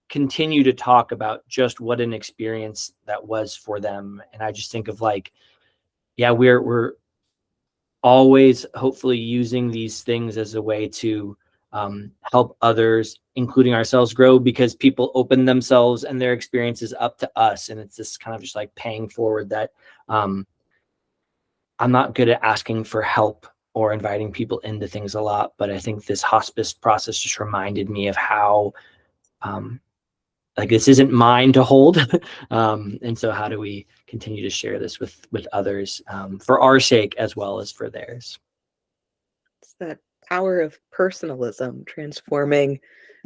continue to talk about just what an experience that was for them. And I just think of like, yeah, we're always hopefully using these things as a way to help others, including ourselves, grow, because people open themselves and their experiences up to us. And it's this kind of just like paying forward that I'm not good at asking for help or inviting people into things a lot, but I think this hospice process just reminded me of how like this isn't mine to hold. And so how do we continue to share this with others for our sake as well as for theirs? It's that power of personalism, transforming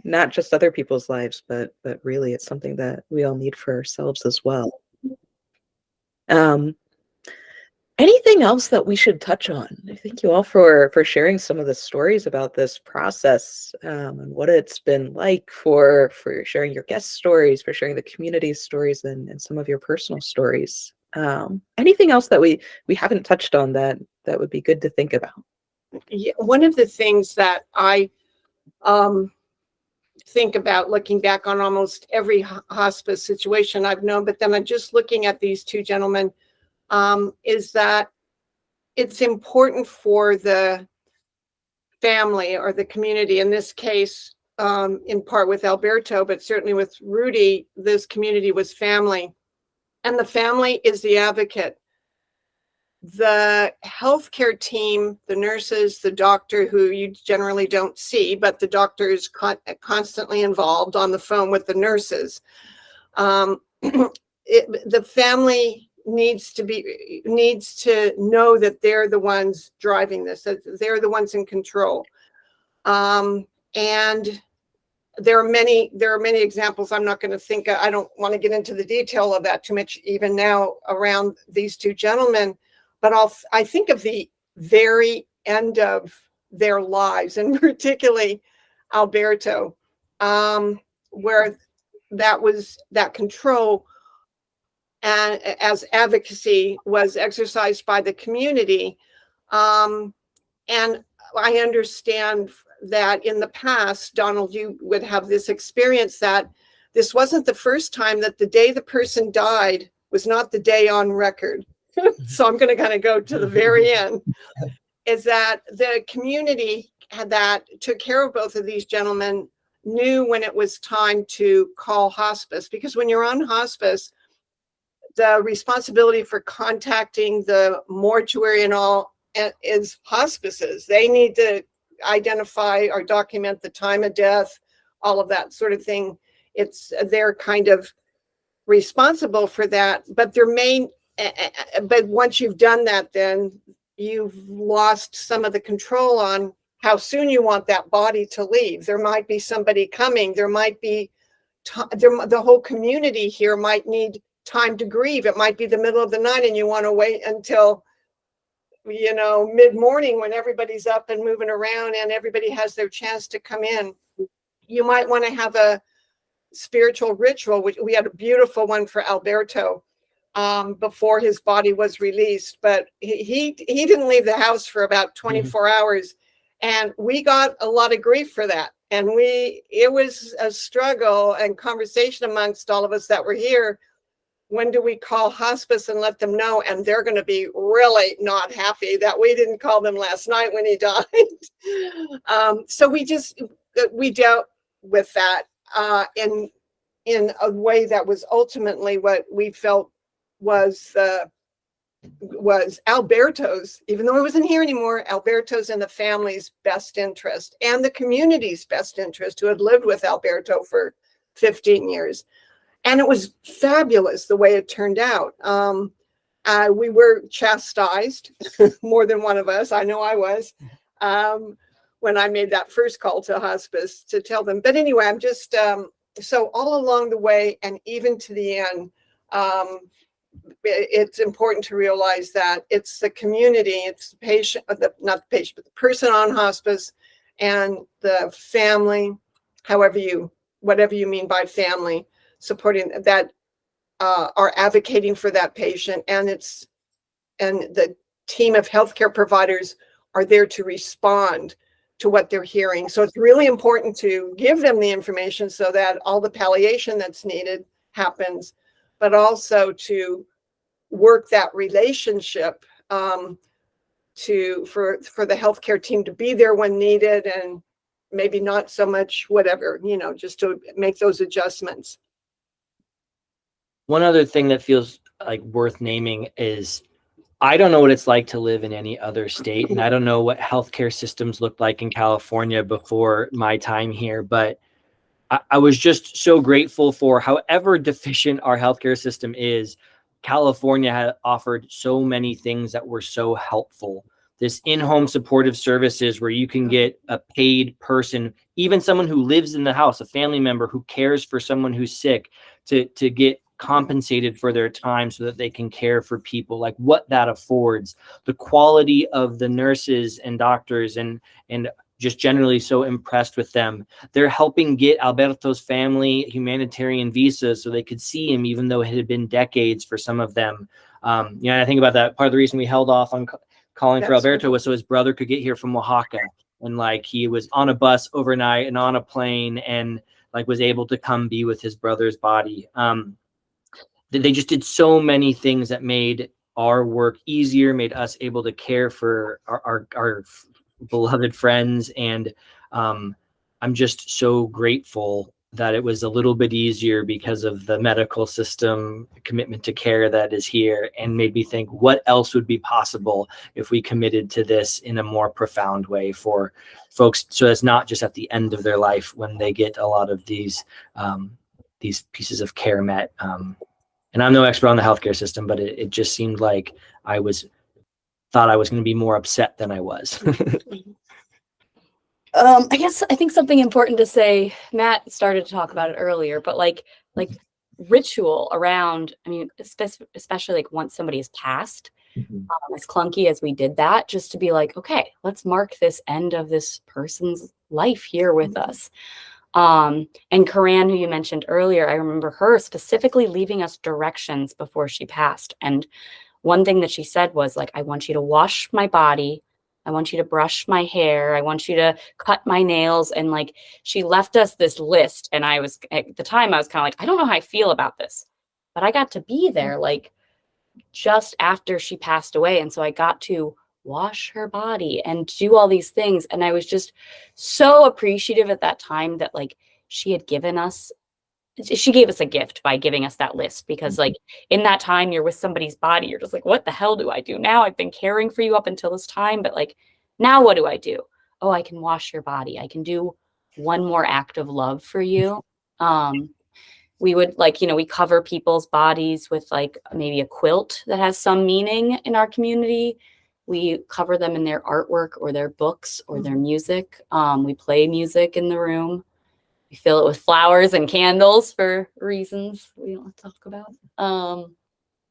not just other people's lives, but really it's something that we all need for ourselves as well. Anything else that we should touch on? Thank you all for sharing some of the stories about this process, and what it's been like, for sharing your guest stories, for sharing the community's stories, and some of your personal stories. Anything else that we haven't touched on that would be good to think about? Yeah, one of the things that I think about looking back on almost every hospice situation I've known, but then I'm just looking at these two gentlemen, is that it's important for the family or the community, in this case, in part with Alberto, but certainly with Rudy, this community was family. And the family is the advocate. The healthcare team, the nurses, the doctor, who you generally don't see, but the doctor is constantly involved on the phone with the nurses. The family needs to know that they're the ones driving this, that they're the ones in control. And there are many examples. I'm not going to think, I don't want to get into the detail of that too much even now around these two gentlemen, but I think of the very end of their lives, and particularly Alberto, where that control and as advocacy was exercised by the community. And I understand that in the past, Donald, you would have this experience that this wasn't the first time, that the day the person died was not the day on record. So I'm going to kind of go to the very end, is that the community that took care of both of these gentlemen knew when it was time to call hospice, because when you're on hospice, the responsibility for contacting the mortuary and all is hospices. They need to identify or document the time of death, all of that sort of thing. They're kind of responsible for that, but but once you've done that, then you've lost some of the control on how soon you want that body to leave. There might be somebody coming. There might be the whole community here might need time to grieve. It might be the middle of the night and you want to wait until, mid-morning when everybody's up and moving around and everybody has their chance to come in. You might want to have a spiritual ritual, which we had a beautiful one for Alberto before his body was released, but he didn't leave the house for about 24 hours, and we got a lot of grief for that. And it was a struggle and conversation amongst all of us that were here. When do we call hospice and let them know? And they're going to be really not happy that we didn't call them last night when he died. So we dealt with that in a way that was ultimately what we felt was Alberto's, even though he wasn't here anymore, Alberto's and the family's best interest and the community's best interest, who had lived with Alberto for 15 years. And it was fabulous the way it turned out. We were chastised, more than one of us. I know I was, when I made that first call to hospice to tell them. But anyway, I'm just, so all along the way and even to the end, it's important to realize that it's the community, it's the patient, not the patient, but the person on hospice and the family, whatever you mean by family, supporting that, are advocating for that patient, and the team of healthcare providers are there to respond to what they're hearing. So it's really important to give them the information so that all the palliation that's needed happens, but also to work that relationship for the healthcare team to be there when needed, and maybe not so much whatever, just to make those adjustments. One other thing that feels like worth naming is I don't know what it's like to live in any other state, and I don't know what healthcare systems looked like in California before my time here, but I was just so grateful for however deficient our healthcare system is. California had offered so many things that were so helpful. This in-home supportive services where you can get a paid person, even someone who lives in the house, a family member who cares for someone who's sick, to get compensated for their time so that they can care for people, like what that affords, the quality of the nurses and doctors, and just generally so impressed with them. They're helping get Alberto's family humanitarian visas so they could see him, even though it had been decades for some of them. I think about that. Part of the reason we held off on calling for Alberto was so his brother could get here from Oaxaca, and like he was on a bus overnight and on a plane and like was able to come be with his brother's body. They just did so many things that made our work easier, made us able to care for our beloved friends. And I'm just so grateful that it was a little bit easier because of the medical system commitment to care that is here, and made me think what else would be possible if we committed to this in a more profound way for folks. So it's not just at the end of their life when they get a lot of these pieces of care met. And I'm no expert on the healthcare system, but it just seemed like I thought I was going to be more upset than I was. I think something important to say, Matt started to talk about it earlier, but like ritual around, especially like once somebody has passed, as clunky as we did that, just to be like, okay, let's mark this end of this person's life here with us. And Karan, who you mentioned earlier, I remember her specifically leaving us directions before she passed. And one thing that she said was like, I want you to wash my body. I want you to brush my hair. I want you to cut my nails. And like, she left us this list. And at the time I was kind of like, I don't know how I feel about this, but I got to be there like just after she passed away. And so I got to wash her body and do all these things. And I was just so appreciative at that time that like she gave us a gift by giving us that list, because like in that time you're with somebody's body, you're just like, what the hell do I do now? I've been caring for you up until this time, but like now what do I do? Oh, I can wash your body. I can do one more act of love for you. We would like, we cover people's bodies with like maybe a quilt that has some meaning in our community. We cover them in their artwork or their books or their music. We play music in the room. We fill it with flowers and candles for reasons we don't talk about.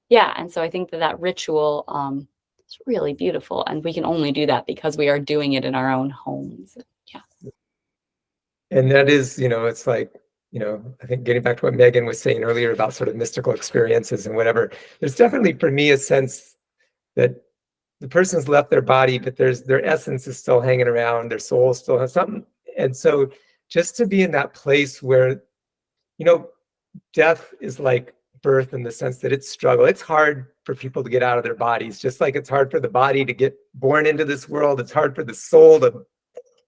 Yeah, and so I think that ritual is really beautiful, and we can only do that because we are doing it in our own homes. Yeah. And that is, it's like, I think getting back to what Megan was saying earlier about sort of mystical experiences and whatever, there's definitely for me a sense that the person's left their body, but their essence is still hanging around, their soul still has something. And so just to be in that place where, death is like birth in the sense that it's struggle. It's hard for people to get out of their bodies, just like it's hard for the body to get born into this world. It's hard for the soul to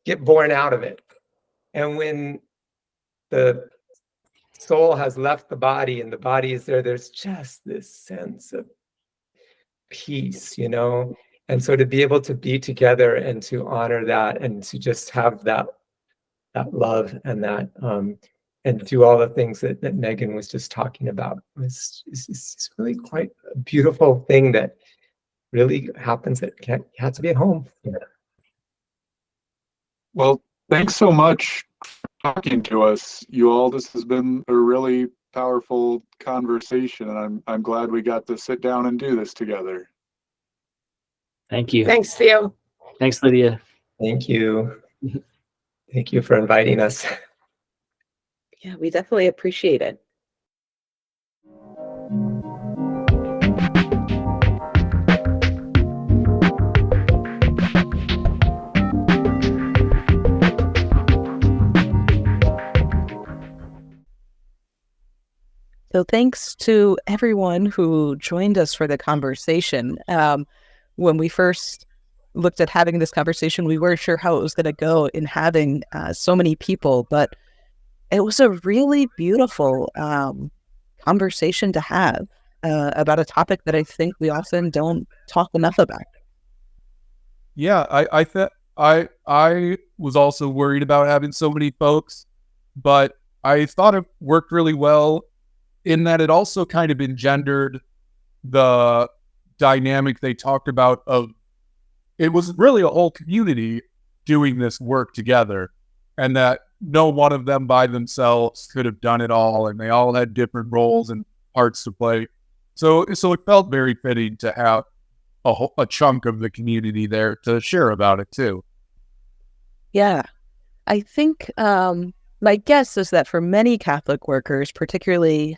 get born out of it. And when the soul has left the body and the body is there, there's just this sense of peace, And so to be able to be together and to honor that and to just have that love and that and do all the things that Megan was just talking about is really quite a beautiful thing that really happens. That you have to be at home. Well, thanks so much for talking to us, you all. This has been a really powerful conversation, and I'm glad we got to sit down and do this together. Thank you. Thanks, Theo. Thanks, Lydia. Thank you. Thank you for inviting us. Yeah, we definitely appreciate it. So thanks to everyone who joined us for the conversation. When we first looked at having this conversation, we weren't sure how it was going to go in having so many people, but it was a really beautiful conversation to have about a topic that I think we often don't talk enough about. Yeah, I was also worried about having so many folks, but I thought it worked really well in that it also kind of engendered the dynamic they talked about of it was really a whole community doing this work together, and that no one of them by themselves could have done it all, and they all had different roles and parts to play. So it felt very fitting to have a chunk of the community there to share about it too. Yeah, I think my guess is that for many Catholic workers, particularly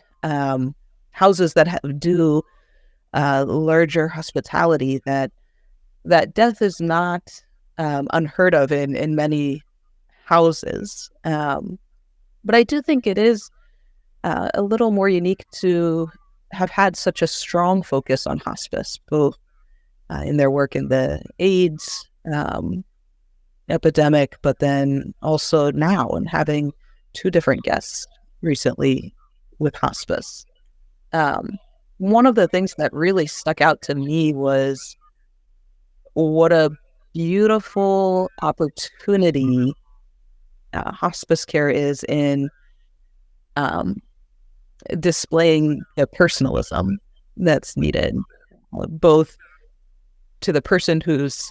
houses that do larger hospitality, that death is not unheard of in many houses. But I do think it is a little more unique to have had such a strong focus on hospice, both in their work in the AIDS epidemic, but then also now, and having two different guests recently with hospice. One of the things that really stuck out to me was what a beautiful opportunity hospice care is in displaying the personalism that's needed, both to the person who's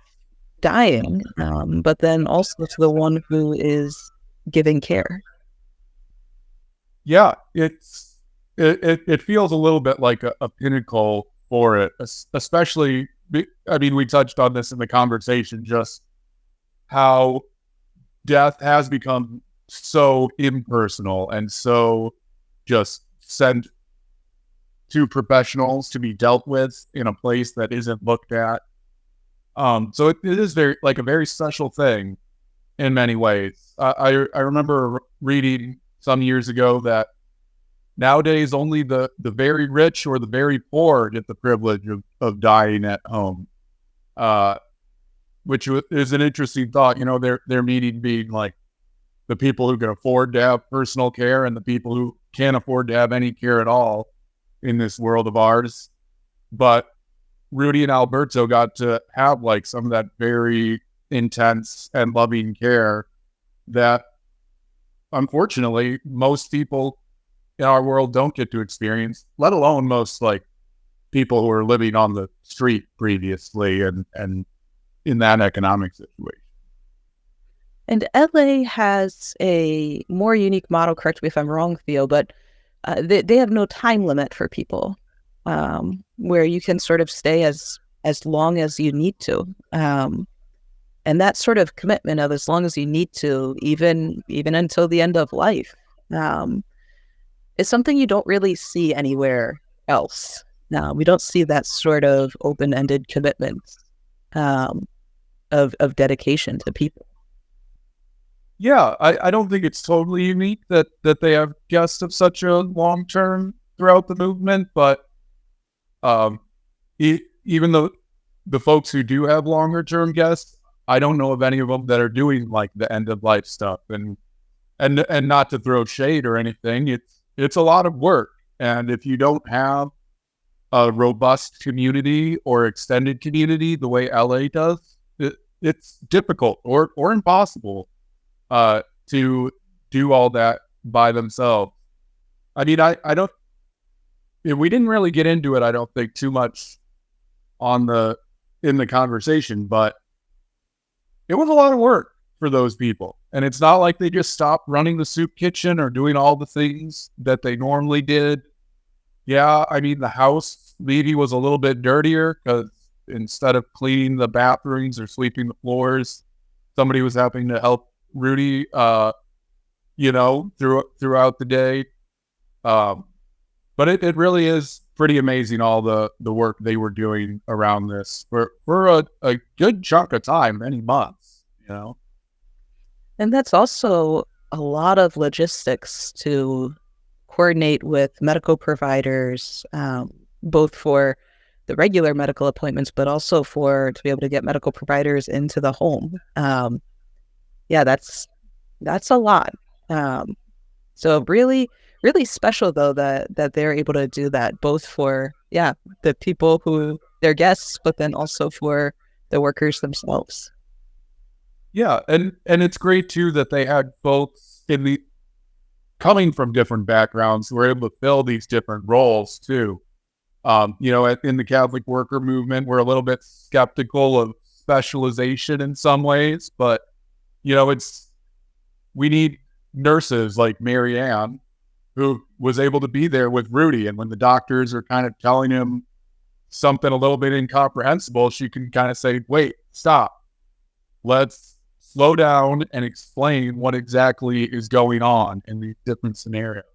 dying, but then also to the one who is giving care. Yeah, it feels a little bit like a pinnacle for it, especially, I mean, we touched on this in the conversation, just how death has become so impersonal and so just sent to professionals to be dealt with in a place that isn't looked at. So it is very like a very special thing in many ways. I remember reading some years ago that nowadays only the very rich or the very poor get the privilege of dying at home. is an interesting thought. You know, their meaning being like the people who can afford to have personal care and the people who can't afford to have any care at all in this world of ours. But Rudy and Alberto got to have like some of that very intense and loving care that unfortunately most people in our world don't get to experience, let alone most like people who are living on the street previously and in that economic situation. And LA has a more unique model, correct me if I'm wrong, Theo, but they have no time limit for people, where you can sort of stay as long as you need to. And that sort of commitment of as long as you need to, even until the end of life, is something you don't really see anywhere else. We don't see that sort of open-ended commitment of dedication to people. Yeah, I don't think it's totally unique that they have guests of such a long term throughout the movement, but even though the folks who do have longer term guests, I don't know of any of them that are doing like the end of life stuff. And not to throw shade or anything, it's a lot of work. And if you don't have a robust community or extended community the way LA does, it's difficult or impossible to do all that by themselves. I mean, I don't. We didn't really get into it, I don't think, too much in the conversation, but it was a lot of work for those people. And it's not like they just stopped running the soup kitchen or doing all the things that they normally did. Yeah, I mean, the house maybe was a little bit dirtier because instead of cleaning the bathrooms or sweeping the floors, somebody was having to help Rudy, throughout the day. But it really is pretty amazing, all the work they were doing around this for a good chunk of time, many months, And that's also a lot of logistics to coordinate with medical providers, both for the regular medical appointments, but also to be able to get medical providers into the home. Yeah, that's a lot. So really, really special though that they're able to do that, both for the people who they're guests, but then also for the workers themselves. Yeah, and it's great too that they had folks coming from different backgrounds who were able to fill these different roles too. In the Catholic worker movement, we're a little bit skeptical of specialization in some ways, but we need nurses like Mary Ann, who was able to be there with Rudy, and when the doctors are kind of telling him something a little bit incomprehensible, she can kind of say, "Wait, stop. Let's slow down and explain what exactly is going on in these different scenarios."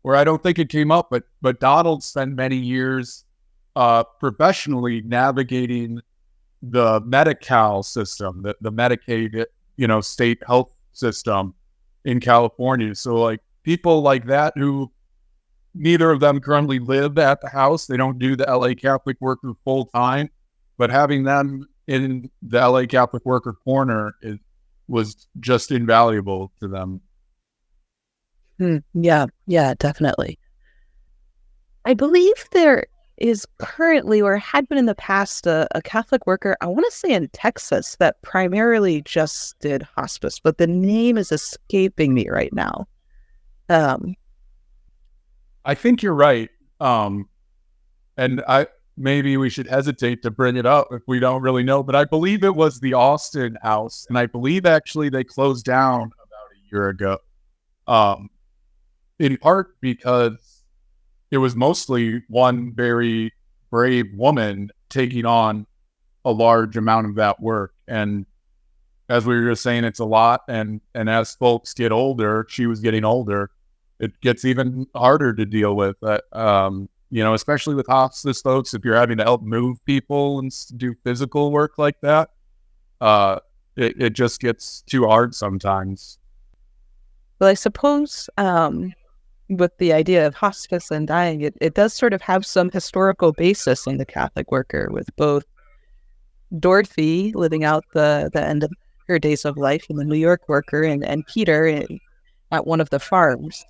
Where I don't think it came up, but Donald spent many years professionally navigating the Medi-Cal system, the Medicaid, state health system in California. So like people like that who neither of them currently live at the house, they don't do the LA Catholic Worker full time, but having them in the LA Catholic Worker corner was just invaluable to them. Yeah, definitely. I believe there is currently, or had been in the past, a Catholic worker, I want to say in Texas, that primarily just did hospice, but the name is escaping me right now. I think you're right. And maybe we should hesitate to bring it up if we don't really know, but I believe it was the Austin House, and I believe actually they closed down about a year ago. In part because it was mostly one very brave woman taking on a large amount of that work. And as we were just saying, it's a lot. And as folks get older, she was getting older, it gets even harder to deal with. Especially with hospice folks, if you're having to help move people and do physical work like that, it just gets too hard sometimes. Well, I suppose with the idea of hospice and dying, it does sort of have some historical basis in the Catholic worker, with both Dorothy living out the end of her days of life in the New York worker, and Peter at one of the farms,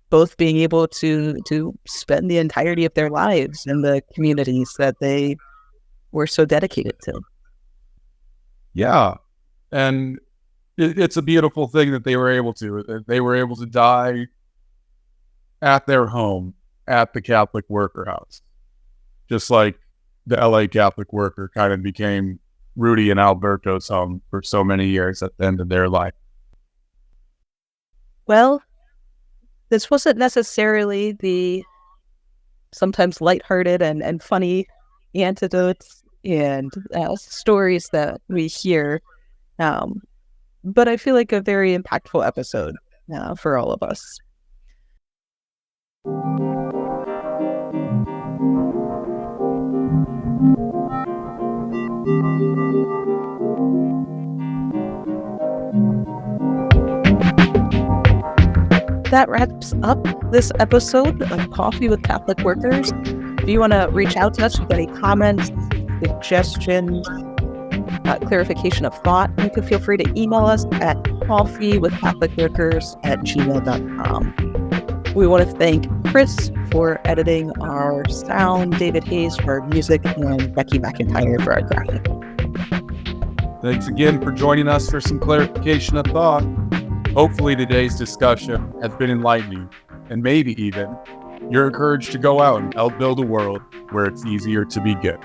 both being able to spend the entirety of their lives in the communities that they were so dedicated to. Yeah. And it's a beautiful thing that they were able to. That they were able to die at their home at the Catholic Worker House. Just like the LA Catholic Worker kind of became Rudy and Alberto's home for so many years at the end of their life. Well, this wasn't necessarily the sometimes lighthearted and funny anecdotes and stories that we hear, but I feel like a very impactful episode for all of us. That wraps up this episode of Coffee with Catholic Workers. If you want to reach out to us with any comments, suggestions, clarification of thought, you can feel free to email us at coffeewithcatholicworkers@gmail.com. We want to thank Chris for editing our sound, David Hayes for our music, and Becky McIntyre for our graphic. Thanks again for joining us for some clarification of thought. Hopefully today's discussion has been enlightening, and maybe even you're encouraged to go out and help build a world where it's easier to be good.